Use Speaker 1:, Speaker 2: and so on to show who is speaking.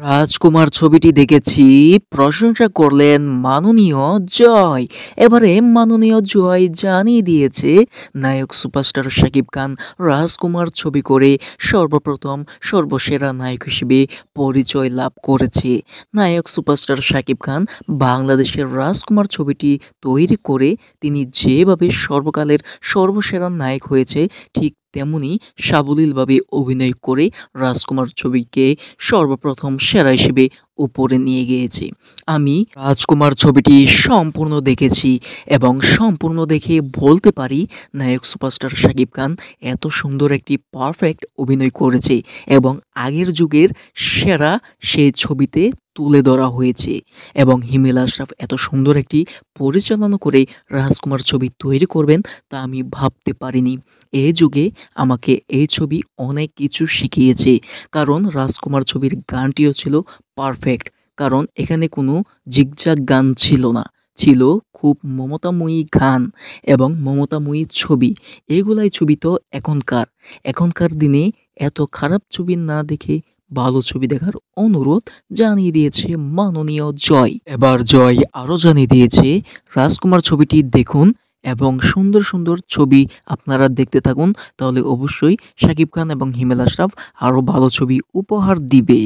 Speaker 1: রাজকুমার ছবিটি দেখেছি, প্রশংসা করলেন মাননীয় জয়। এবারে মাননীয় জয় জানিয়ে দিয়েছে নায়ক সুপারস্টার শাকিব খান রাজকুমার ছবি করে সর্বপ্রথম সর্বসেরা নায়ক হিসেবে পরিচয় লাভ করেছে। নায়ক সুপারস্টার শাকিব খান বাংলাদেশের রাজকুমার ছবিটি তৈরি করে তিনি যেভাবে সর্বকালের সর্বসেরা নায়ক হয়েছে, ঠিক তেমনি সাবলীলভাবে অভিনয় করে রাজকুমার ছবিকে সর্বপ্রথম সেরা হিসেবে উপরে নিয়ে গিয়েছে। আমি রাজকুমার ছবিটি সম্পূর্ণ দেখেছি এবং সম্পূর্ণ দেখে বলতে পারি নায়ক সুপারস্টার শাকিব খান এত সুন্দর একটি পারফেক্ট অভিনয় করেছে এবং আগের যুগের সেরা সেই ছবিতে তুলে ধরা হয়েছে। এবং হিমেল আশরাফ এত সুন্দর একটি পরিচালনা করে রাজকুমার ছবি তৈরি করবেন তা আমি ভাবতে পারিনি। এই যুগে আমাকে এই ছবি অনেক কিছু শিখিয়েছে, কারণ রাজকুমার ছবির গানটিও ছিল পারফেক্ট। কারণ এখানে কোনো জিগজাগ গান ছিল না, ছিল খুব মমতাময়ী গান এবং মমতাময়ী ছবি। এগুলাই ছবি তো এখনকার দিনে এত খারাপ ছবি না দেখে ভালো ছবি দেখার অনুরোধ জানিয়ে দিয়েছে মাননীয় জয়। এবার জয় আরও জানিয়ে দিয়েছে রাজকুমার ছবিটি দেখুন এবং সুন্দর সুন্দর ছবি আপনারা দেখতে থাকুন, তাহলে অবশ্যই শাকিব খান এবং হিমেল আশরাফ আরও ভালো ছবি উপহার দিবে।